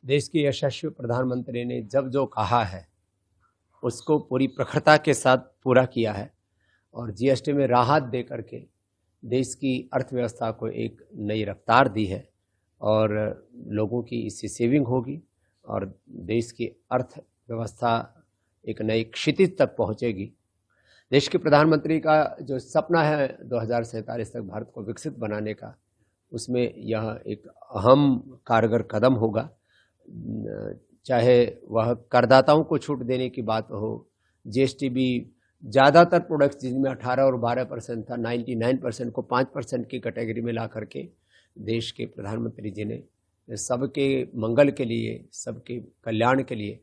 देश के यशस्वी प्रधानमंत्री ने जब जो कहा है उसको पूरी प्रखरता के साथ पूरा किया है और जीएसटी में राहत दे करके देश की अर्थव्यवस्था को एक नई रफ्तार दी है और लोगों की इससे सेविंग होगी और देश की अर्थव्यवस्था एक नई क्षितिज तक पहुंचेगी। देश के प्रधानमंत्री का जो सपना है 2047 तक भारत को विकसित बनाने का, उसमें यह एक अहम कारगर कदम होगा। चाहे वह करदाताओं को छूट देने की बात हो, जीएसटी भी ज़्यादातर प्रोडक्ट्स जिनमें 18 और 12% था, 99% को 5% की कैटेगरी में ला करके देश के प्रधानमंत्री जी ने सबके मंगल के लिए, सबके कल्याण के लिए,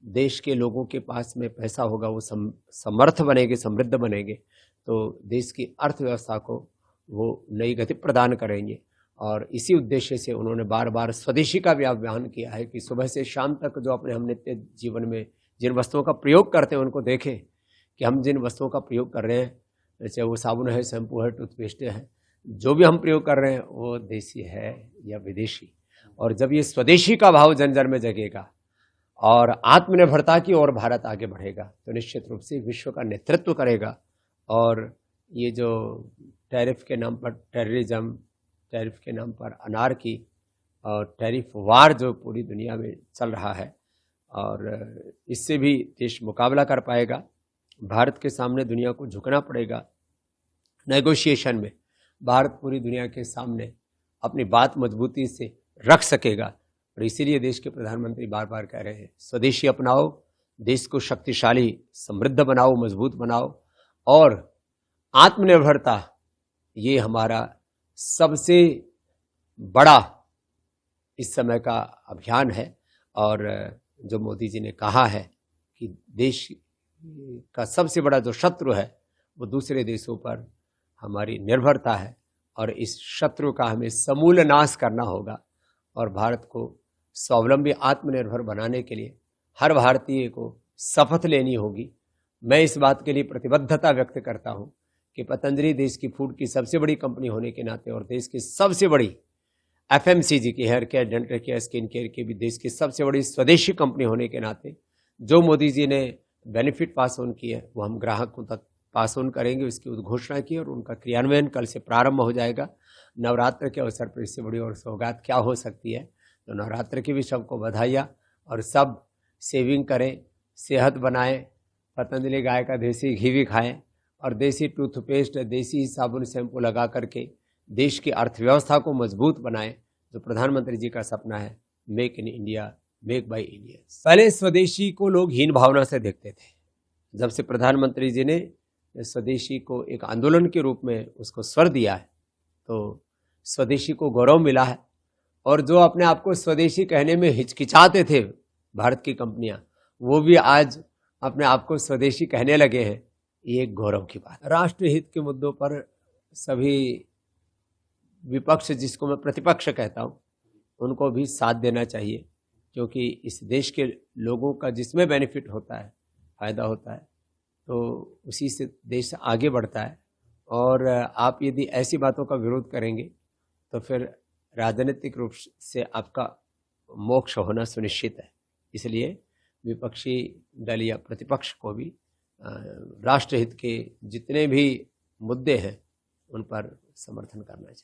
देश के लोगों के पास में पैसा होगा, वो समर्थ बनेंगे, समृद्ध बनेंगे, तो देश की अर्थव्यवस्था को वो नई गति प्रदान करेंगे। और इसी उद्देश्य से उन्होंने बार बार स्वदेशी का भी आह्वान किया है कि सुबह से शाम तक जो अपने हम नित्य जीवन में जिन वस्तुओं का प्रयोग करते हैं उनको देखें कि हम जिन वस्तुओं का प्रयोग कर रहे हैं, जैसे वो साबुन है, शैम्पू है, टूथपेस्ट है, जो भी हम प्रयोग कर रहे हैं वो देसी है या विदेशी। और जब ये स्वदेशी का भाव जन जन में जगेगा और आत्मनिर्भरता की ओर भारत आगे बढ़ेगा तो निश्चित रूप से विश्व का नेतृत्व करेगा। और ये जो टैरिफ के नाम पर टेररिज्म, टैरिफ के नाम पर अनारकी और टैरिफ वार जो पूरी दुनिया में चल रहा है, और इससे भी देश मुकाबला कर पाएगा। भारत के सामने दुनिया को झुकना पड़ेगा। नेगोशिएशन में भारत पूरी दुनिया के सामने अपनी बात मजबूती से रख सकेगा। और इसीलिए देश के प्रधानमंत्री बार बार कह रहे हैं, स्वदेशी अपनाओ, देश को शक्तिशाली, समृद्ध बनाओ, मजबूत बनाओ। और आत्मनिर्भरता ये हमारा सबसे बड़ा इस समय का अभियान है। और जो मोदी जी ने कहा है कि देश का सबसे बड़ा जो शत्रु है वो दूसरे देशों पर हमारी निर्भरता है, और इस शत्रु का हमें समूल नाश करना होगा। और भारत को स्वावलंबी, आत्मनिर्भर बनाने के लिए हर भारतीय को शपथ लेनी होगी। मैं इस बात के लिए प्रतिबद्धता व्यक्त करता हूं कि पतंजलि देश की फूड की सबसे बड़ी कंपनी होने के नाते और देश की सबसे बड़ी एफएमसीजी की, hair care, dental care, skin care की भी देश की सबसे बड़ी स्वदेशी कंपनी होने के नाते जो मोदी जी ने बेनिफिट पास ऑन किए हैं वो हम ग्राहकों तक पास ऑन करेंगे। उसकी घोषणा की और उनका क्रियान्वयन कल से प्रारंभ हो जाएगा। नवरात्र के अवसर पर इससे बड़ी और सौगात क्या हो सकती है। तो नवरात्र की भी सबको बधाइयाँ, और सब सेविंग करें, सेहत बनाएं, पतंजलि गाय का देसी घी भी खाएं और देसी टूथपेस्ट, देसी साबुन, शैम्पू लगा करके देश की अर्थव्यवस्था को मजबूत बनाएं। जो प्रधानमंत्री जी का सपना है, make in India, make by India. पहले स्वदेशी को लोग हीन भावना से देखते थे। जब से प्रधानमंत्री जी ने स्वदेशी को एक आंदोलन के रूप में उसको स्वर दिया है तो स्वदेशी को गौरव मिला है। और जो अपने आप को स्वदेशी कहने में हिचकिचाते थे भारत की कंपनियां, वो भी आज अपने आप को स्वदेशी कहने लगे हैं। ये एक गौरव की बात। राष्ट्रहित के मुद्दों पर सभी विपक्ष, जिसको मैं प्रतिपक्ष कहता हूं, उनको भी साथ देना चाहिए, क्योंकि इस देश के लोगों का जिसमें बेनिफिट होता है, फायदा होता है, तो उसी से देश आगे बढ़ता है। और आप यदि ऐसी बातों का विरोध करेंगे तो फिर राजनीतिक रूप से आपका मोक्ष होना सुनिश्चित है। इसलिए विपक्षी दल या प्रतिपक्ष को भी राष्ट्रहित के जितने भी मुद्दे हैं उन पर समर्थन करना चाहिए।